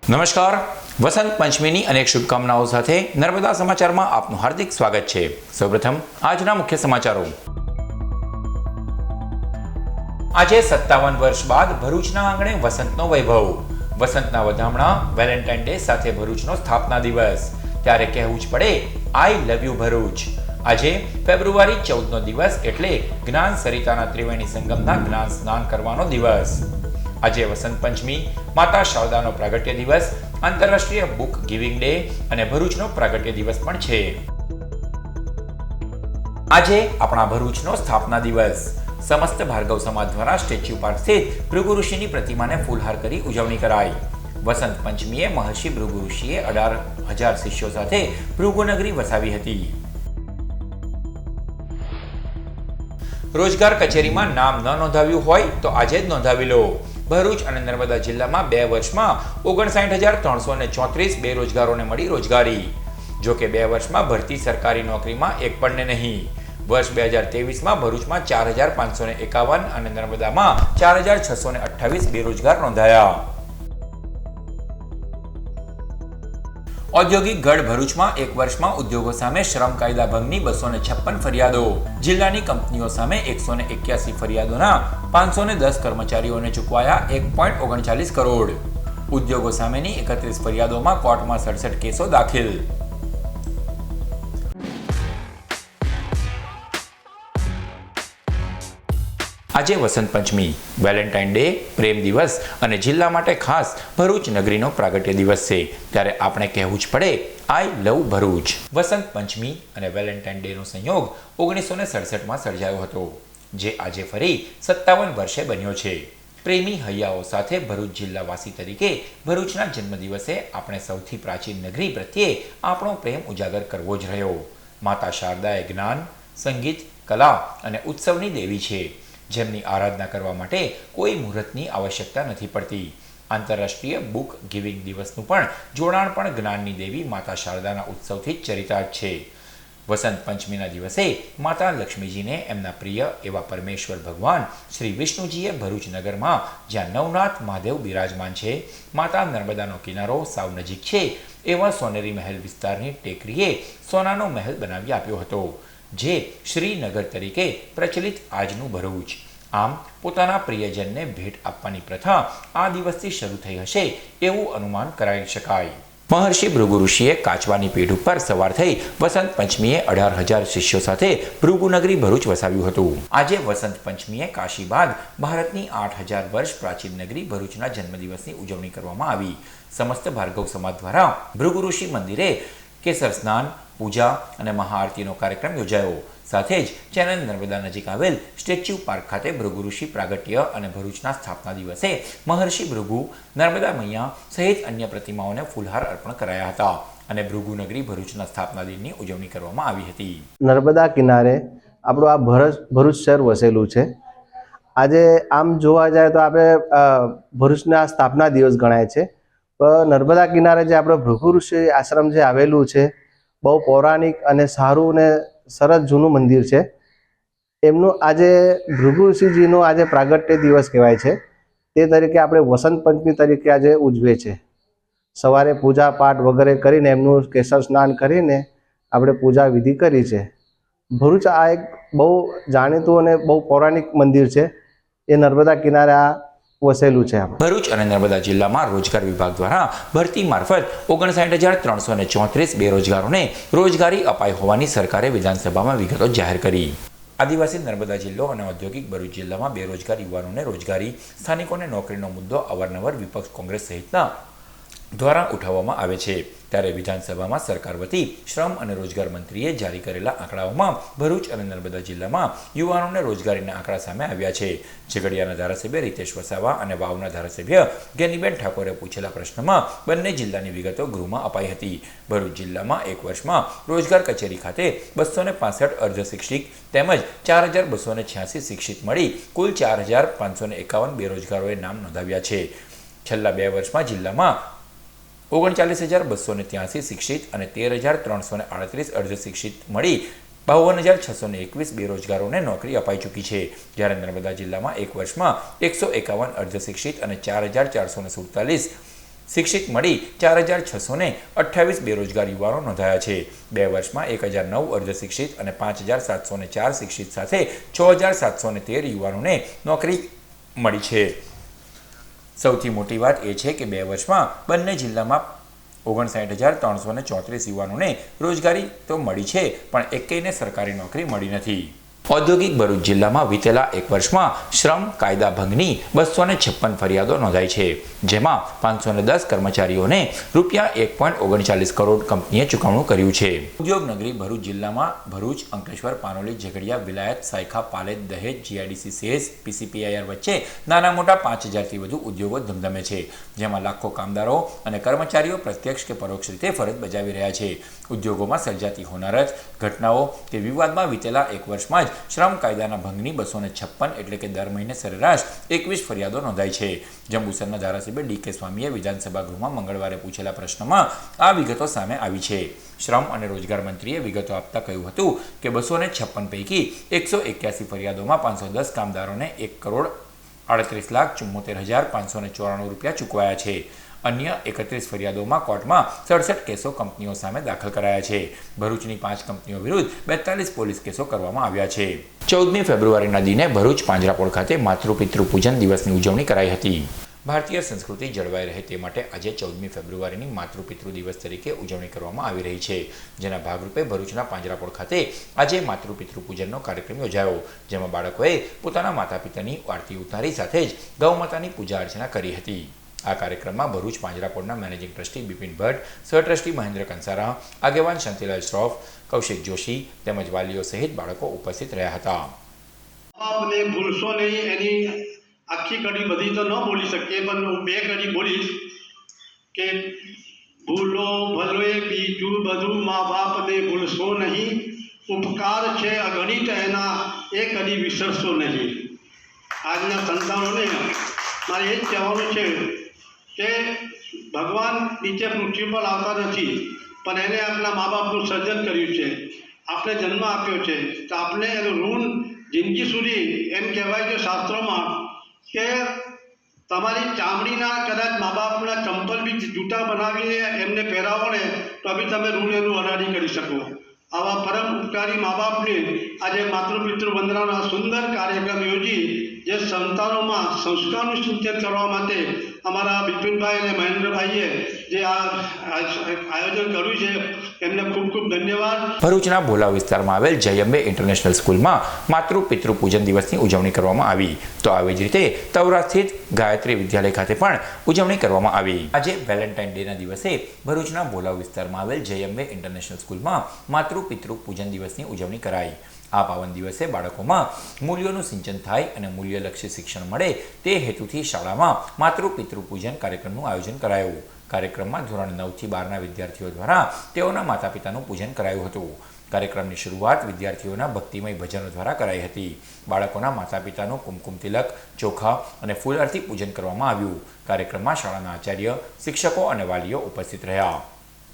નમસ્કાર, વસંત પંચમીની અનેક શુભકામનાઓ સાથે નર્મદા સમાચારમાં આપનું હાર્દિક સ્વાગત છે। સૌપ્રથમ આજના મુખ્ય સમાચારો। આજે 57 વર્ષ બાદ ભરૂચના આંગણે વસંતનો વૈભવ। વસંતના વધામણા, વેલેન્ટાઇન ડે સાથે ભરૂચનો સ્થાપના દિવસ। ત્યારે કહેવું જ પડે, આઈ લવ યુ ભરૂચ। આજે ફેબ્રુઆરી 14નો દિવસ એટલે જ્ઞાન સરિતાના ત્રિવેણી સંગમના જ્ઞાન સ્નાન કરવાનો દિવસ। આજે વસંત પંચમી, માતા શારદાનો પ્રાગટ્ય દિવસ, આંતરરાષ્ટ્રીય બુક ગિવિંગ ડે અને ભરૂચનો પ્રાગટ્ય દિવસ પણ છે। આજે આપણા ભરૂચનો સ્થાપના દિવસ। સમસ્ત ભાર્ગવ સમાજ દ્વારા સ્ટેચ્યુ પાર્ક સ્થિત ભૃગુ ઋષિની પ્રતિમાને ફૂલહાર કરી ઉજવણી કરાઈ। વસંત પંચમીએ મહર્ષિ ભૃગુ ઋષિએ 18,000 શિષ્યો સાથે ભૃગુનગરી વસાવી હતી। રોજગાર કચેરીમાં નામ ન નોંધાવ્યું હોય તો આજે જ નોંધાવી લો। ભરૂચ અને નર્મદા જિલ્લામાં 2 વર્ષમાં 59,334 બેરોજગારોને મળી રોજગારી। જો કે 2 વર્ષમાં ભરતી સરકારી નોકરીમાં એક પણને નહીં। વર્ષ 2023માં ભરૂચમાં 4,551 અને નર્મદામાં 4,628 બેરોજગાર નોંધાયા। ઔદ્યોગિક ગઢ ભરૂચમાં 1 વર્ષમાં ઉદ્યોગો સામે શ્રમ કાયદા ભંગની 256 ફરિયાદો। જિલ્લાની કંપનીઓ સામે 181 ફરિયાદોના 510 કર્મચારીઓને ચૂકવાયા 1.39 કરોડ। ઉદ્યોગો સામેની 31 ફરિયાદોમાં કોર્ટમાં 67 કેસો દાખલ। આજે વસંત પંચમી, વેલેન્ટાઇન ડે, પ્રેમ દિવસ અને જિલ્લા માટે ખાસ ભરૂચ નગરીનો પ્રાગટ્ય દિવસ છે। ત્યારે આપણે કહેવું જ પડે, આઈ લવ ભરૂચ। વસંત પંચમી અને વેલેન્ટાઇન ડેનો સંયોગ 1967માં સર્જાયો હતો, જે આજે ફરી 57 વર્ષે બન્યો છે। પ્રેમી હૈયાઓ સાથે ભરૂચ જિલ્લાવાસી તરીકે ભરૂચના જન્મદિવસે આપણે સૌથી પ્રાચીન નગરી પ્રત્યે આપણો પ્રેમ ઉજાગર કરવો જ રહ્યો। માતા શારદા એ જ્ઞાન, સંગીત, કલા અને ઉત્સવની દેવી છે, જેમની આરાધના કરવા માટે કોઈ મુહૂર્તની આવશ્યકતા નથી પડતી। આંતરરાષ્ટ્રીય બુક ગિવિંગ દિવસનું પણ જોડાણ પણ જ્ઞાનની દેવી માતા શારદાના ઉત્સવથી જ ચરિતાર્થ છે। વસંત પંચમીના દિવસે માતા લક્ષ્મીજીને એમના પ્રિય એવા પરમેશ્વર ભગવાન શ્રી વિષ્ણુજીએ ભરૂચ નગરમાં, જ્યાં નવનાથ મહાદેવ બિરાજમાન છે, માતા નર્મદાનો કિનારો સાવ નજીક છે એવા સોનેરી મહેલ વિસ્તારની ટેકરીએ સોનાનો મહેલ બનાવી આપ્યો હતો, જે શ્રીનગર તરીકે પ્રચલિત આજનું ભરૂચ। આમ પોતાના પ્રિયજનને ભેટ આપવાની પ્રથા આ દિવસથી શરૂ થઈ હશે એવું અનુમાન કરાવી શકાય। મહર્ષિ ભૃગુ ઋષિએ કાચવાની પેઢ ઉપર સવાર થઈ વસંત પંચમીએ 18,000 શિષ્યો સાથે ભૃગુનગરી ભરૂચ વસાવ્યું હતું। આજે વસંત પંચમીએ કાશી બાદ ભારતની 8,000 વર્ષ પ્રાચીન નગરી ભરૂચના જન્મદિવસની ઉજવણી કરવામાં આવી। સમસ્ત ભાર્ગવ સમાજ દ્વારા ભૃગુ ઋષિ મંદિરે કેસર સ્નાન, પૂજા અને મહાઆરતીનો કાર્યક્રમ યોજાયો। સાથે જ ચેનલ નર્મદા નજીક આવેલ સ્ટેચ્યુ પાર્ક ખાતે ભૃગુ ઋષિ પ્રાગટ્ય અને ભરૂચના સ્થાપના દિવસે મહર્ષિ ભૃગુ, નર્મદા મૈયા સહિત અન્ય પ્રતિમાઓને ફૂલહાર અર્પણ કરાયા હતા અને ભૃગુનગરી ભરૂચના સ્થાપના દિનની ઉજવણી કરવામાં આવી હતી। નર્મદા કિનારે આપણું આ ભરૂચ શહેર વસેલું છે। આજે આમ જોવા જાય તો આપણે ભરૂચના સ્થાપના દિવસ ગણાય છે। નર્મદા કિનારે જે આપણો ભૃગુ ઋષિ આશ્રમ જે આવેલું છે, બહુ પૌરાણિક અને સારું ને સરસ જૂનું મંદિર છે। એમનું આજે ભૃગુ ઋષિજીનો આજે પ્રાગટ્ય દિવસ કહેવાય છે, તે તરીકે આપણે વસંત પંચમી તરીકે આજે ઉજવે છે। સવારે પૂજા પાઠ વગેરે કરીને એમનું કેસર સ્નાન કરીને આપણે પૂજા વિધિ કરી છે। ભરૂચ આ એક બહુ જાણીતું અને બહુ પૌરાણિક મંદિર છે, એ નર્મદા કિનારે આ વસેલું છે। ભરૂચ અને નર્મદા જિલ્લામાં રોજગાર વિભાગ દ્વારા ભરતી મારફત 59,334 બેરોજગારોને રોજગારી અપાઈ હોવાની સરકારે વિધાનસભામાં વિગતો જાહેર કરી। આદિવાસી નર્મદા જિલ્લો અને ઔદ્યોગિક ભરૂચ જિલ્લામાં બેરોજગાર યુવાનોને રોજગારી, સ્થાનિકોને નોકરીનો મુદ્દો અવારનવાર વિપક્ષ કોંગ્રેસ સહિતના દ્વારા ઉઠાવવામાં આવે છે। ત્યારે વિધાનસભામાં સરકાર વતી શ્રમ અને રોજગાર મંત્રીએ જારી કરેલા આંકડાઓમાં ભરૂચ અને નર્મદા જિલ્લામાં યુવાનોને રોજગારીના આંકડા સામે આવ્યા છે। ઝઘડિયાના ધારાસભ્ય રીતેશ વસાવા અને વાવના ધારાસભ્ય જ્ઞાનીબેન ઠાકોરે પૂછેલા પ્રશ્નમાં બંને જિલ્લાની વિગતો ગૃહમાં અપાઈ હતી। ભરૂચ જિલ્લામાં 1 વર્ષમાં રોજગાર કચેરી ખાતે 265 અર્ધ શિક્ષિત તેમજ 4,286 શિક્ષિત મળી કુલ 4,551 બેરોજગારોએ નામ નોંધાવ્યા છે। છેલ્લા 2 વર્ષમાં જિલ્લામાં 39,283 શિક્ષિત અને 13,338 અર્ધ શિક્ષિત મળી 52,621 બેરોજગારોને નોકરી અપાઈ ચૂકી છે, જ્યારે નર્મદા જિલ્લામાં 1 વર્ષમાં 151 અર્ધ શિક્ષિત અને 4,447 શિક્ષિત મળી 4628 બેરોજગાર યુવાનો નોંધાયા છે. 2 વર્ષમાં 1009 અર્ધશિક્ષિત અને 5704 શિક્ષિત સાથે 6713 યુવાનોને નોકરી મળી છે. સૌથી મોટી વાત એ છે કે 2 વર્ષમાં બંને જિલ્લામાં 59,334 યુવાનોને રોજગારી તો મળી છે, પણ એકેયને સરકારી નોકરી મળી નથી. ઔદ્યોગિક ભરૂચ જિલ્લામાં વિતેલા 1 વર્ષમાં શ્રમ કાયદા ભંગની 256 ફરિયાદો નોંધાઈ છે, જેમાં 510 કર્મચારીઓને ₹1.39 કરોડ કંપનીએ ચૂકવણું કર્યું છે. ઉદ્યોગનગરી ભરૂચ જિલ્લામાં ભરૂચ, અંકલેશ્વર, પાનોલી, ઝઘડિયા, વિલાયત, સાયખા, પાલેદ, દહેજ, જીઆઈડીસી, સેઝ, પીસીપીઆઈઆર વચ્ચે નાના મોટા 5000થી વધુ ઉદ્યોગો ધમધમે છે, જેમાં લાખો કામદારો અને કર્મચારીઓ પ્રત્યક્ષ કે પરોક્ષ રીતે ફરજ બજાવી રહ્યા છે. ઉદ્યોગોમાં સર્જાતી હોનારત ઘટનાઓ કે વિવાદમાં વિતેલા 1 વર્ષમાં જ શ્રમ કાયદાના ભંગની 256 એટલે કે દર મહિને સરેરાશ 21 ફરિયાદો નોંધાઈ છે. જંબુસરના ધારાસભ્ય ડી.કે. સ્વામીએ વિધાનસભા ગૃહમાં મંગળવારે પૂછેલા પ્રશ્નમાં આ વિગતો સામે આવી છે. શ્રમ અને રોજગાર મંત્રીએ વિગતો આપતા કહ્યું હતું કે 256 પૈકી 181 ફરિયાદોમાં 510 કામદારોને ₹1,38,74,594 ચૂકવાયા છે. અન્ય 31 ફરિયાદોમાં કોર્ટમાં 67 કેસો કંપનીઓ સામે દાખલ કરાયા છે. ભરૂચની 5 કંપનીઓ વિરુદ્ધ 42 પોલીસ કેસો કરવામાં આવ્યા છે. 14મી ફેબ્રુઆરીના દિને ભરૂચ પાંજરાપોળ ખાતે માતૃપિતૃ પૂજન દિવસની ઉજવણી કરાઈ હતી. ભારતીય સંસ્કૃતિ જળવાઈ રહે તે માટે આજે 14મી ફેબ્રુઆરીની માતૃપિતૃ દિવસ તરીકે ઉજવણી કરવામાં આવી રહી છે, જેના ભાગરૂપે ભરૂચના પાંજરાપોળ ખાતે આજે માતૃપિતૃ પૂજનનો કાર્યક્રમ યોજાયો, જેમાં બાળકોએ પોતાના માતા પિતાની આરતી ઉતારી સાથે જ ગૌમાતાની પૂજા અર્ચના કરી હતી. આ કાર્યક્રમમાં ભરૂચ પાંજરાપોળના મેનેજિંગ ટ્રસ્ટી બિપિન ભટ્ટ, સહ ટ્રસ્ટી મહેન્દ્ર કંસારા, આગેવાન શાંતિલાલ શ્રોફ, કૌશિક જોશી તેમજ વાલીઓ સહિત બાળકો ઉપસ્થિત રહ્યા હતા. આપને ભૂલશો નહીં, એની આખી કડી બધી તો ન બોલી શકીએ, પણ હું 2 કડી બોલીશ કે ભૂલો ભલે બીજું બધું મા બાપને ભૂલશો નહીં, ઉપકાર છે અગણિત એના એ કદી વિસરશો નહીં. આજના સંતાનોને મારે એ જ કહેવાનું છે કે ભગવાન નીચે પૃથ્વી પર આવતા નથી, પણ એને આપણા મા બાપનું સર્જન કર્યું છે, આપણે જન્મ આપ્યો છે, તો આપણે એનું ઋણ જિંદગી સુધી એમ કહેવાય છે શાસ્ત્રોમાં કે તમારી ચામડીના કદાચ મા બાપના ચંપલ બી જૂતા બનાવીને એમને પહેરાવો ને તો બી તમે ઋણ એનું અડાડી કરી શકો. આવા પરમ ઉપકારી મા બાપને આજે માતૃપિતૃ વંદનાનો સુંદર કાર્યક્રમ યોજી જે સંતાનોમાં સંસ્કારનું સિંચન કરવા માટે અમારા બિપિનભાઈ અને મહેન્દ્રભાઈએ જે આ આયોજન કર્યું છે એમને ખૂબ ખૂબ ધન્યવાદ. ભરૂચના ભોલા વિસ્તારમાં આવેલ જય અંબે ઇન્ટરનેશનલ સ્કૂલમાં માતૃપિતૃ પૂજન દિવસની ઉજવણી કરવામાં આવી, તો આવી જ રીતે તવરા સ્થિત ગાયત્રી વિદ્યાલય ખાતે પણ ઉજવણી કરવામાં આવી. આજે વેલેન્ટાઇન ડેના દિવસે ભરૂચના ભોલા વિસ્તારમાં આવેલ જય અંબે ઇન્ટરનેશનલ સ્કૂલમાં માતૃપિતૃ પૂજન દિવસની ઉજવણી કરાઈ. આ પાવન દિવસે બાળકોમાં મૂલ્યોનું સિંચન થાય અને મૂલ્યલક્ષી શિક્ષણ મળે તે હેતુથી શાળામાં માતૃપિતૃ પૂજન કાર્યક્રમનું આયોજન કરાયું. કાર્યક્રમમાં ધોરણ 9 થી 12ના વિદ્યાર્થીઓ દ્વારા તેઓના માતા પિતાનું પૂજન કરાયું હતું. કાર્યક્રમની શરૂઆત વિદ્યાર્થીઓના ભક્તિમય ભજનો દ્વારા કરાઈ હતી. બાળકોના માતા પિતાનું કુમકુમ તિલક, ચોખા અને ફૂલરથી પૂજન કરવામાં આવ્યું. કાર્યક્રમમાં શાળાના આચાર્ય, શિક્ષકો અને વાલીઓ ઉપસ્થિત રહ્યા.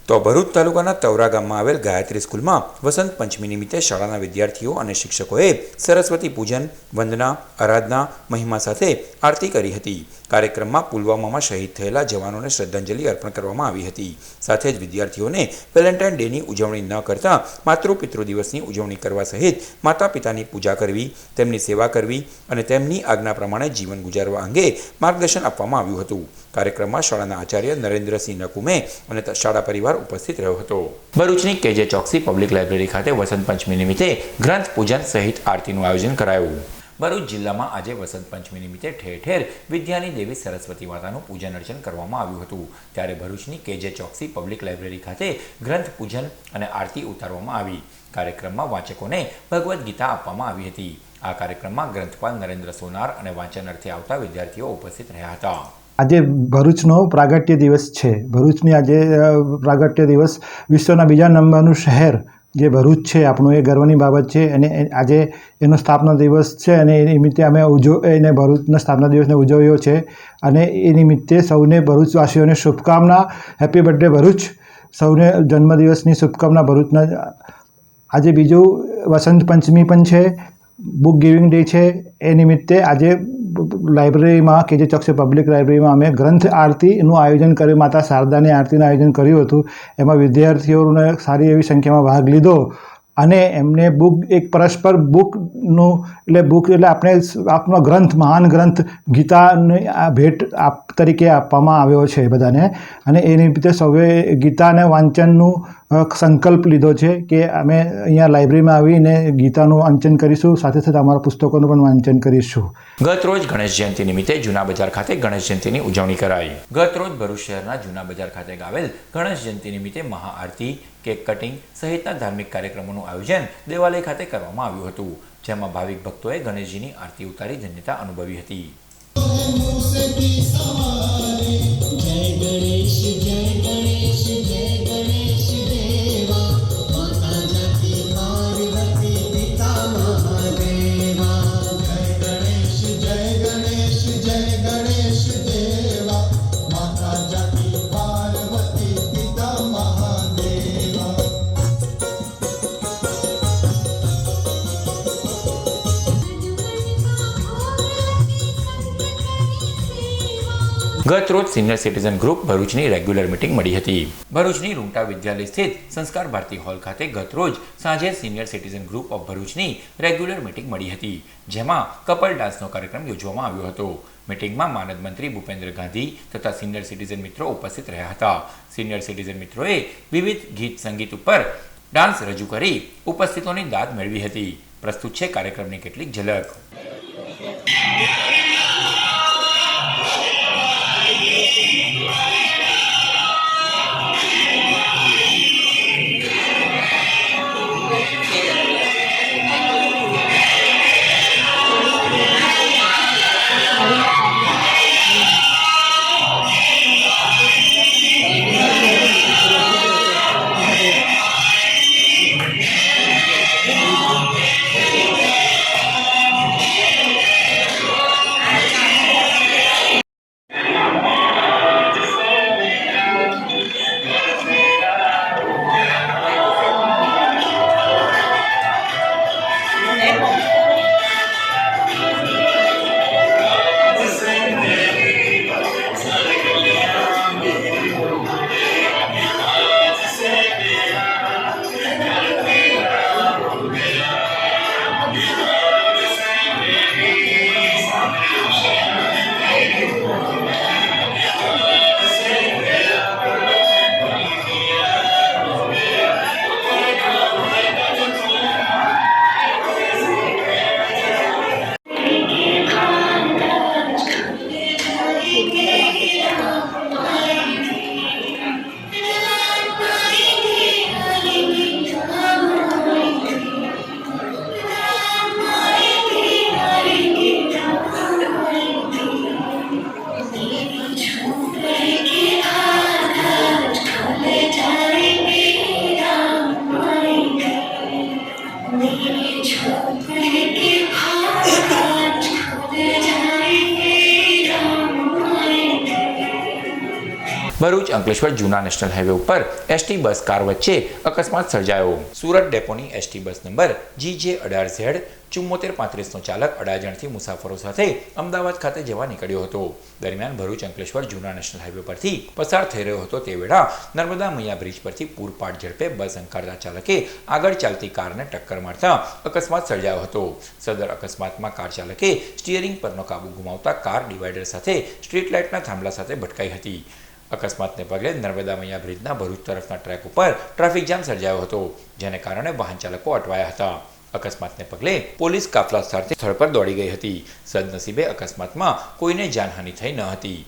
તો ભરૂચ તાલુકાના તવરા ગામમાં આવેલ ગાયત્રી સ્કૂલમાં વસંત પંચમી નિમિત્તે શાળાના વિદ્યાર્થીઓ અને શિક્ષકોએ સરસ્વતી પૂજન, વંદના, આરાધના, મહિમા સાથે આરતી કરી હતી. કાર્યક્રમમાં પુલવામામાં શહીદ થયેલા જવાનોને શ્રદ્ધાંજલિ અર્પણ કરવામાં આવી હતી. સાથે જ વિદ્યાર્થીઓને વેલેન્ટાઇન ડેની ઉજવણી ન કરતા માતૃપિતૃ દિવસની ઉજવણી કરવા સહિત માતા પિતાની પૂજા કરવી, તેમની સેવા કરવી અને તેમની આજ્ઞા પ્રમાણે જીવન ગુજારવા અંગે માર્ગદર્શન આપવામાં આવ્યું હતું. કાર્યક્રમમાં શાળાના આચાર્ય નરેન્દ્રસિંહ નકુમે અને શાળા પરિવાર ઉપસ્થિત રહ્યો હતો. ભરૂચની કે.જે. ચોકસી પબ્લિક લાઇબ્રેરી ખાતે વસંત પંચમી નિમિત્તે ગ્રંથ પૂજન સહિત આરતીનું આયોજન કરાયું. ભરૂચ જિલ્લામાં આજે વસંત પંચમી નિમિત્તે ઠેર ઠેર વિદ્યાની દેવી સરસ્વતી માતાનું પૂજન અર્ચન કરવામાં આવ્યું હતું. ત્યારે ભરૂચની કે.જે. ચોકસી પબ્લિક લાઇબ્રેરી ખાતે ગ્રંથ પૂજન અને આરતી ઉતારવામાં આવી. કાર્યક્રમમાં વાંચકોને ભગવદ્ ગીતા આપવામાં આવી હતી. આ કાર્યક્રમમાં ગ્રંથપાલ નરેન્દ્ર સોનાર અને વાંચન અર્થે આવતા વિદ્યાર્થીઓ ઉપસ્થિત રહ્યા હતા. આજે ભરૂચનો પ્રાગટ્ય દિવસ છે. ભરૂચની આજે પ્રાગટ્ય દિવસ વિશ્વના બીજા નંબરનું શહેર જે ભરૂચ છે આપણું, એ ગર્વની બાબત છે. અને આજે એનો સ્થાપના દિવસ છે અને એ નિમિત્તે અમે એને ભરૂચના સ્થાપના દિવસને ઉજવ્યો છે. અને એ નિમિત્તે સૌને ભરૂચવાસીઓને શુભકામના. Happy birthday Bharuch! સૌને જન્મદિવસની શુભકામના ભરૂચના. આજે બીજું વસંત પંચમી પણ છે, બુક ગિવિંગ ડે છે. એ નિમિત્તે આજે લાઇબ્રેરીમાં કે જે ચક્ષ પબ્લિક લાઇબ્રેરીમાં અમે ગ્રંથ આરતીનું આયોજન કર્યું, માતા શારદાની આરતીનું આયોજન કર્યું હતું. એમાં વિદ્યાર્થીઓને સારી એવી સંખ્યામાં ભાગ લીધો અને એમને એક પરસ્પર બુકનું બુક એટલે આપનો ગ્રંથ, મહાન ગ્રંથ ગીતાની આ ભેટ તરીકે આપવામાં આવ્યો છે બધાને. અને એ નિમિત્તે સૌએ ગીતાને વાંચનનું સંકલ્પ લીધો છે કે અમે અહીંયા લાઇબ્રેરીમાં આવીને ગીતાનું વાંચન કરીશું, સાથે સાથે અમારા પુસ્તકોનું પણ વાંચન કરીશું. ગત રોજ ગણેશ જયંતિ નિમિત્તે જૂના બજાર ખાતે ગણેશ જયંતિની ઉજવણી કરાઈ. ગત રોજ ભરૂચ શહેરના જૂના બજાર ખાતે આવેલ ગણેશ જયંતિ નિમિત્તે મહાઆરતી, કેક કટિંગ સહિતના ધાર્મિક કાર્યક્રમોનું આયોજન દેવાલય ખાતે કરવામાં આવ્યું હતું, જેમાં ભાવિક ભક્તોએ ગણેશજીની આરતી ઉતારી ધન્યતા અનુભવી હતી. ગત રોજ સિનિયર સિટીઝન ગ્રુપ ભરૂચની રેગ્યુલર મિટિંગ મળી હતી. ભરૂચની રૂંટા વિદ્યાલય સ્થિત સંસ્કાર ભારતી હોલ ખાતે ગત રોજ સાંજે સિનિયર સિટીઝન ગ્રુપ ઓફ ભરૂચની રેગ્યુલર મિટિંગ મળી હતી, જેમાં કપલ ડાન્સનો કાર્યક્રમ યોજવામાં આવ્યો હતો. મિટિંગમાં માનદ મંત્રી ભૂપેન્દ્ર ગાંધી તથા સિનિયર સિટીઝન મિત્રો ઉપસ્થિત રહ્યા હતા. સિનિયર સિટીઝન મિત્રોએ વિવિધ ગીત સંગીત ઉપર ડાન્સ રજૂ કરી ઉપસ્થિતોની દાદ મેળવી હતી. પ્રસ્તુત છે કાર્યક્રમની કેટલીક ઝલક. ભરૂચ અંકલેશ્વર જૂના નેશનલ હાઈવે ઉપર એસટી બસ કાર વચ્ચે અકસ્માત સર્જાયો. સુરત ડેપોની એસટી બસ નંબર GJ18Z7435 નો ચાલક અડાજણથી મુસાફરો સાથે અમદાવાદ ખાતે જવા નીકળ્યો હતો. દરમિયાન ભરૂચ અંકલેશ્વર જૂના નેશનલ હાઈવે પરથી પસાર થઈ રહ્યો હતો તે વેળા નર્મદા મૈયા બ્રિજ પરથી પૂરપાટ ઝડપે બસ હંકારતા ચાલકે આગળ ચાલતી કારને ટક્કર મારતા અકસ્માત સર્જાયો હતો. સદર અકસ્માતમાં કાર ચાલકે સ્ટીયરિંગ પરનો કાબુ ગુમાવતા કાર ડિવાઈડર સાથે સ્ટ્રીટ લાઇટના થાંભલા સાથે ભટકાઈ હતી. અકસ્માતને પગલે નર્મદા મૈયા બ્રિજના ભરૂચ તરફના ટ્રેક ઉપર ટ્રાફિક જામ સર્જાયો હતો, જેને કારણે વાહન ચાલકો અટવાયા હતા. અકસ્માતને પગલે પોલીસ કાફલા સ્થળ પર દોડી ગઈ હતી. સદનસીબે અકસ્માતમાં કોઈને જાનહાનિ થઈ ન હતી.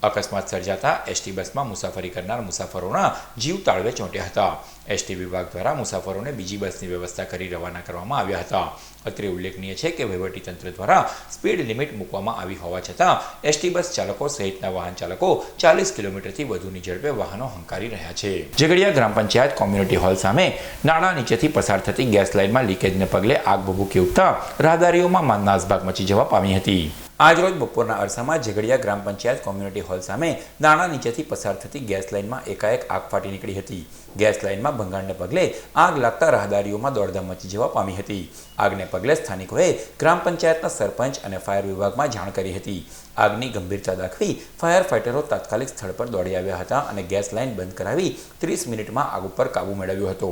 અકસ્માત સર્જાતા એસટી બસમાં મુસાફરી કરનાર મુસાફરોના જીવ તાળવે ચોંટ્યા હતા. એસટી વિભાગ દ્વારા મુસાફરોને બીજી બસની વ્યવસ્થા કરી રવાના કરવામાં આવ્યા હતા. અત્રે ઉલ્લેખનીય છે કે વહીવટીતંત્ર દ્વારા સ્પીડ લિમિટ મૂકવામાં આવી હોવા છતાં એસટી બસ ચાલકો સહિતના વાહન ચાલકો 40 કિલોમીટરથી વધુની ઝડપે વાહનો હંકારી રહ્યા છે. ઝઘડિયા ગ્રામ પંચાયત કોમ્યુનિટી હોલ સામે નાળા નીચેથી પસાર થતી ગેસ લાઇનમાં લીકેજને પગલે આગ ભભૂકી ઉઠતા રાહદારીઓમાં નાસભાગ મચી જવા પામી હતી. આજરોજ બપોરના અરસામાં ઝઘડિયા ગ્રામ પંચાયત કોમ્યુનિટી હોલ સામે દાણા નીચેથી પસાર થતી ગેસ લાઇનમાં એકાએક આગ ફાટી નીકળી હતી. ગેસ લાઇનમાં ભંગાણને પગલે આગ લાગતા રાહદારીઓમાં દોડધામ મચી જવા પામી હતી. આગને પગલે સ્થાનિકોએ ગ્રામ પંચાયતના સરપંચ અને ફાયર વિભાગમાં જાણ કરી હતી. આગની ગંભીરતા દાખવી ફાયર ફાઇટરો તાત્કાલિક સ્થળ પર દોડી આવ્યા હતા અને ગેસ લાઇન બંધ કરાવી 30 મિનિટમાં આગ ઉપર કાબુ મેળવ્યો હતો.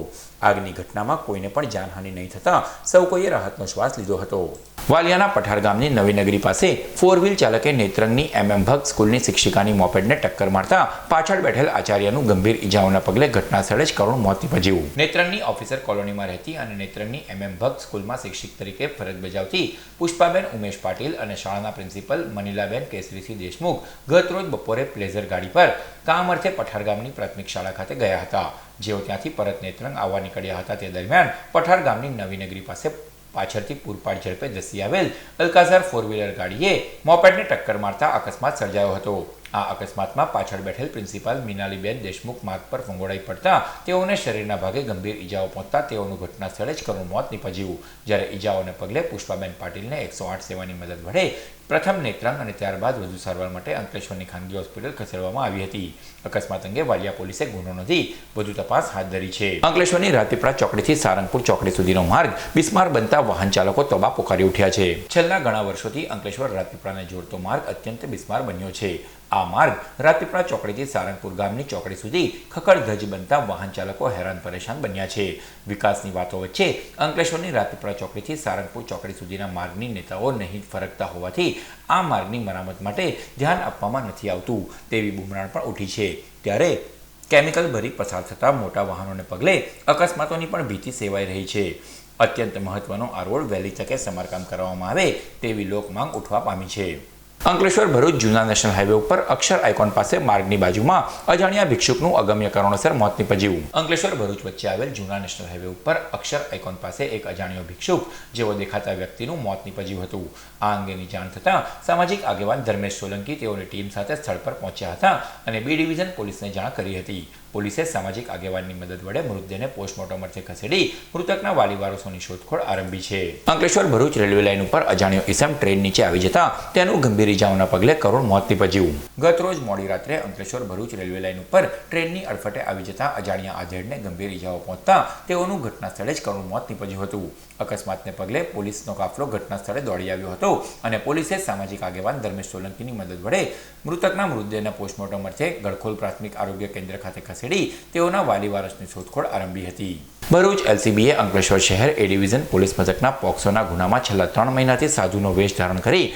આગની ઘટનામાં કોઈને પણ જાનહાનિ નહીં થતાં સૌ કોઈએ રાહતનો શ્વાસ લીધો હતો. વાલિયાના પઠાર ગામની નવીનગરી પાસે 4 વ્હીલ ચાલકે નેત્રંગની MM ભક્ત સ્કૂલની શિક્ષિકાની મોપેડને ટક્કર મારતા પાછળ બેઠેલ આચાર્યનું ગંભીર ઈજાઓના પગલે ઘટના સ્થળે જ કરુણ મોત નીપજ્યું. નેત્રંગની ઓફિસર કોલોનીમાં રહેતી અને નેત્રંગની MM ભક્ત સ્કૂલમાં શિક્ષક તરીકે ફરજ બજાવતી પુષ્પાબેન ઉમેશ પાટીલ અને શાળાના પ્રિન્સિપલ મનીલાબેન કેસરીસિંહ દેશમુખ ગત રોજ બપોરે પ્લેઝર ગાડી પર કામ અર્થે પઠાર ગામની પ્રાથમિક શાળા ખાતે ગયા હતા. જેઓ ત્યાંથી પરત નેત્રંગ આવવા નીકળ્યા હતા તે દરમિયાન પઠાર ગામની નવીનગરી પાસે પાછળથી પૂરપાટ ઝડપે ધસી આવેલ અલ્કાઝાર 4 વ્હીલર ગાડીએ મોપેડને ટક્કર મારતા અકસ્માત સર્જાયો હતો. આ અકસ્માતમાં પાછળ બેઠેલ પ્રિન્સિપાલ મીનાલીબેન દેશમુખ માર્ગ પર ફંગોળાઈ પડતા તેઓને શરીરના ભાગે ગંભીર ઈજાઓ પહોંચતા તેઓનું ઘટના સ્થળે જ કરુણ મોત નીપજ્યું. જ્યારે ઈજાઓને પગલે પુષ્પાબેન પાટીલને 108 સેવાની મદદ વડે પ્રથમ નેત્રંગ અને ત્યારબાદ વધુ સારવાર માટે અંકલેશ્વરની ખાનગી હોસ્પિટલ ખસેડવામાં આવી હતી. અકસ્માત અંગે વાલિયા પોલીસે ગુનો નોંધી વધુ તપાસ હાથ ધરી છે. અંકલેશ્વરની રાજપીપળા ચોકડીથી સારંગપુર ચોકડી સુધીનો માર્ગ બિસ્માર બનતા વાહન ચાલકો તોબા પોકારી ઉઠ્યા છે. છેલ્લા ઘણા વર્ષોથી અંકલેશ્વર રાજપીપળાને જોડતો માર્ગ અત્યંત બિસ્માર બન્યો છે. આ માર્ગ રાજપીપળા ચોકડીથી સારંગપુર ગામની ચોકડી સુધી ખખડધજ બનતા વાહન ચાલકો હેરાન પરેશાન બન્યા છે. વિકાસની વાતો વચ્ચે અંકલેશ્વરની રાજપીપળા ચોકડીથી સારંગપુર ચોકડી સુધીના માર્ગની નેતાઓ નહીં ફરકતા હોવાથી આ માર્ગની મરામત માટે ધ્યાન આપવામાં નથી આવતું તેવી બુમરાણ પણ ઉઠી છે. ત્યારે કેમિકલ ભરી પસાર થતા મોટા વાહનોને પગલે અકસ્માતોની પણ ભીતિ સેવાઈ રહી છે. અત્યંત મહત્વનો આ રોડ વહેલી તકે સમારકામ કરવામાં આવે તેવી લોકમાંગ ઉઠવા પામી છે. અંકલેશ્વર ભરૂચ જૂના નેશનલ હાઈવે ઉપર અક્ષર આઇકોન પાસે માર્ગની બાજુમાં અજાણ્યા ભિક્ષુકનું અગમ્ય કારણોસર મોત નીપજ્યું. અંકલેશ્વર ભરૂચ વચ્ચે આવેલ જૂના નેશનલ હાઈવે ઉપર અક્ષર આઇકોન પાસે એક અજાણ્યો ભિક્ષુક જેવો દેખાતા વ્યક્તિનું મોત નીપજ્યું હતું. આ અંગેની જાણ થતાં સામાજિક આગેવાન ધર્મેશ સોલંકી તેઓની ટીમ સાથે સ્થળ પર પહોંચ્યા હતા અને B ડિવિઝન પોલીસને જાણ કરી હતી. પોલીસે સામાજિક આગેવાનની મદદ વડે મૃતદેહને પોસ્ટમોર્ટમ અર્થે ખસેડી મૃતકના વાલી વારસોની શોધખોળ આરંભી છે. અંકલેશ્વર ભરૂચ રેલવે લાઇન ઉપર અજાણ્યો ઈસમ ટ્રેન નીચે આવી જતા તેનું ગંભીર ઈજાઓના પગલે કરુણ મોત નીપજ્યું. ગત રોજ મોડી રાત્રે અંકલેશ્વર ભરૂચ રેલવે લાઇન ઉપર ટ્રેનની અડફટે આવી જતા અજાણ્યા આધેડને ગંભીર ઈજાઓ પહોંચતા તેઓનું ઘટના સ્થળે જ કરુણ મોત નીપજ્યું હતું. અકસ્માતને પગલે પોલીસનો કાફલો ઘટના સ્થળે દોડી આવ્યો હતો અને પોલીસે સામાજિક આગેવાન ધર્મેશ સોલંકીની મદદ વડે મૃતકના મૃતદેહને પોસ્ટમોર્ટમ અર્થે ગડખોલ પ્રાથમિક આરોગ્ય કેન્દ્ર ખાતે ખસેડી તેઓના વાલી વારસની શોધખોળ આરંભી હતી. ભરૂચ LCBએ અંકલેશ્વર શહેર A ડિવિઝન પોલીસ મથકના પોક્સોના ગુનામાં છેલ્લા 3 મહિનાથી સાધુનો વેશ ધારણ કરી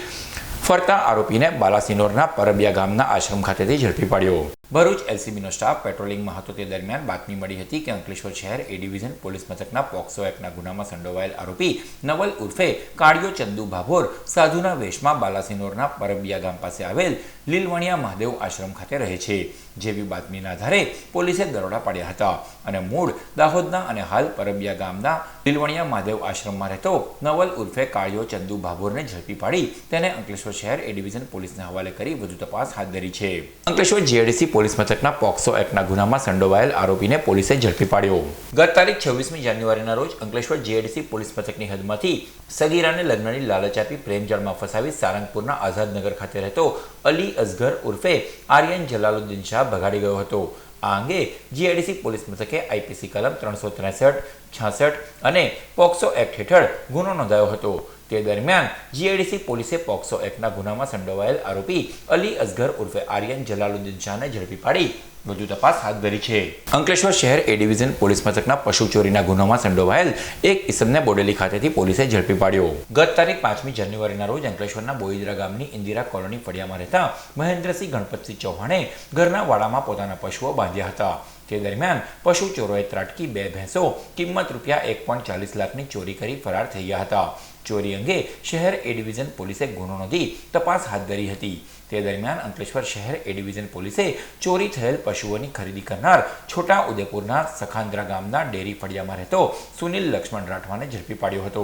ફરતા આરોપીને બાલાસિનોરના પરબિયા ગામના આશ્રમ ખાતેથી ઝડપી પાડ્યો. ભરૂચ LCBનો સ્ટાફ પેટ્રોલિંગમાં હતો તે દરમિયાન બાતમી મળી હતી કે અંકલેશ્વર શહેર A ડિવિઝન પોલીસ મથકના પોક્સો એક્ટના ગુનામાં સંડોવાયેલ આરોપી નવલ ઉર્ફે કાળિયો ચંદુ ભાભોર સાધુના વેશમાં બાલાસિનોરના પરબિયા ગામ પાસે આવેલ લીલવણિયા મહાદેવ આશ્રમ ખાતે રહે છે. જેવી બાતમીના આધારે પોલીસે દરોડા પાડ્યા હતા અને મૂળ દાહોદના અને હાલ પરબિયા ગામના લીલવણિયા મહાદેવ આશ્રમમાં રહેતો નવલ ઉર્ફે કાળિયો ચંદુ ભાભોરને ઝડપી પાડી તેને અંકલેશ્વર શહેર A ડિવિઝન પોલીસને હવાલે કરી વધુ તપાસ હાથ ધરી છે. અંકલેશ્વર GIDC પોલીસ મથકના પોક્સો એક્ટના ગુનામાં સંડોવાયેલ આરોપીને પોલીસે ઝડપી પાડ્યો. ગત તારીખ 26મી જાન્યુઆરીના રોજ અંકલેશ્વર GIDC પોલીસ મથકની હદમાંથી સગીરાને લગ્નની લાલચ આપી પ્રેમજાળમાં ફસાવી સારંગપુરના આઝાદનગર ખાતે રહેતો અલી અસગર ઉર્ફે આર્યન જલાલુદ્દીન શાહ ભગાડી ગયો હતો. આ અંગે GIDC પોલીસ મથકે IPC કલમ 363, 66 અને પોક્સો એક્ટ હેઠળ ગુનો નોંધાયો હતો. તે દરમિયાન GIDC પોલીસે પોક્સો એક્ટના ગુનામાં સંડોવાયેલ આરોપી અલી અસગર ઉર્ફે આર્યન જલાલુદ્દીન શાહને ઝડપી પાડી વધુ તપાસ હાથ ધરી છે. અંકલેશ્વર શહેર A ડિવિઝન પોલીસ મથકના પશુ ચોરીના ગુનામાં સંડોવાયેલ એક ઈસમને બોડેલી ખાતેથી પોલીસે ઝડપી પાડ્યો. ગત તારીખ 5મી જાન્યુઆરીના રોજ અંકલેશ્વરના બોઈદરા ગામની ઇન્દિરા કોલોની ફળિયામાં રહેતા મહેન્દ્રસિંહ ગણપતસિંહ ચૌહાણે ઘરના વાડામાં પોતાના પશુઓ બાંધ્યા હતા. તે દરમિયાન પશુ ચોરોએ ત્રાટકી 2 ભેંસો કિંમત ₹1.40 લાખની ચોરી કરી ફરાર થઈ ગયા હતા. ચોરી અંગે શહેર A ડિવિઝન પોલીસે ગુનો નોંધી તપાસ હાથ ધરી હતી. તે દરમિયાન અંકલેશ્વર શહેર A ડિવિઝન પોલીસે ચોરી થયેલ પશુઓની ખરીદી કરનાર છોટા ઉદેપુરના સખાન્દ્રા ગામના ડેરી ફળિયામાં રહેતો સુનિલ લક્ષ્મણ રાઠવાને ઝડપી પાડ્યો હતો.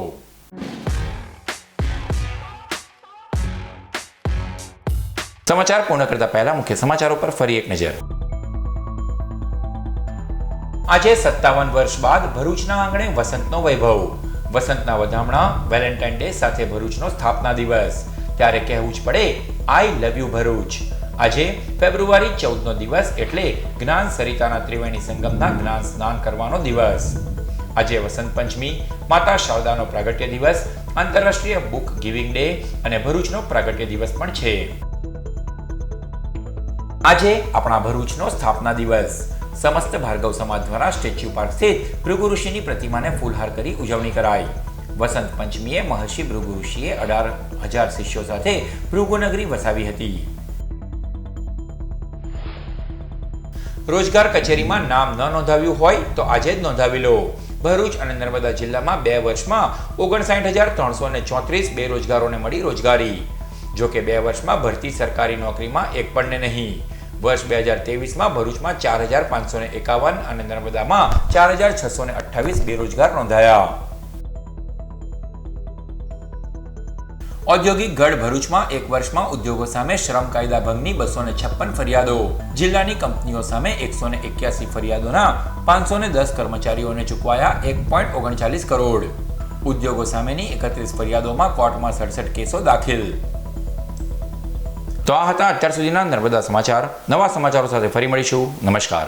સમાચાર પૂર્ણ કરતા પહેલા મુખ્ય સમાચારો પર ફરી એક નજર. આજે 57 વર્ષ બાદ ભરૂચના આંગણે વસંતનો વૈભવ. વસંતના વધામણા, વેલેન્ટાઇન ડે સાથે ભરૂચનો સ્થાપના દિવસ. ત્યારે કહેવું જ પડે આઈ લવ યુ ભરૂચ. આજે ફેબ્રુઆરી 14નો દિવસ એટલે જ્ઞાન સરિતાના ત્રિવેણી સંગમના જ્ઞાન સ્નાન કરવાનો દિવસ. આજે વસંત પંચમી, માતા શારદાનો પ્રાગટ્ય દિવસ, આંતરરાષ્ટ્રીય બુક ગિવિંગ ડે અને ભરૂચનો પ્રાગટ્ય દિવસ પણ છે. આજે આપણા ભરૂચનો સ્થાપના દિવસ. સમસ્ત ભાર્ગવ સમાજ દ્વારા સ્ટેચ્યુ પાર્ક સ્થિત ભૃગુ ઋષિની પ્રતિમાને ફૂલહાર કરી ઉજવણી કરાઈ. વસંત પંચમીએ મહર્ષિ ભૃગુ ઋષિએ 18,000 શિષ્યો સાથે ભૃગુનગરી વસાવી હતી. રોજગાર કચેરીમાં નામ ન નોંધાવ્યું હોય તો આજે જ નોંધાવી લો. ભરૂચ અને નર્મદા જિલ્લામાં 2 વર્ષમાં 59,334 બેરોજગારોને મળી રોજગારી. જો કે 2 વર્ષમાં ભરતી સરકારી નોકરીમાં એક પણને નહીં. વર્ષ 2023માં ભરૂચમાં 4,551 અને નર્મદામાં 4,628 બેરોજગાર નોંધાયા. ઔદ્યોગિક ગઢ ભરૂચમાં 1 વર્ષમાં ઉદ્યોગો સામે શ્રમ કાયદા ભંગની 256 ફરિયાદો. જિલ્લાની કંપનીઓ સામે 181 ફરિયાદોના 510 કર્મચારીઓને ચૂકવાયા 1.39 કરોડ. ઉદ્યોગો સામેની 31 ફરિયાદોમાં કોર્ટમાં 67 કેસો દાખલ. તો આ હતા અત્યાર સુધીના નર્મદા સમાચાર. નવા સમાચારો સાથે ફરી મળીશું. નમસ્કાર.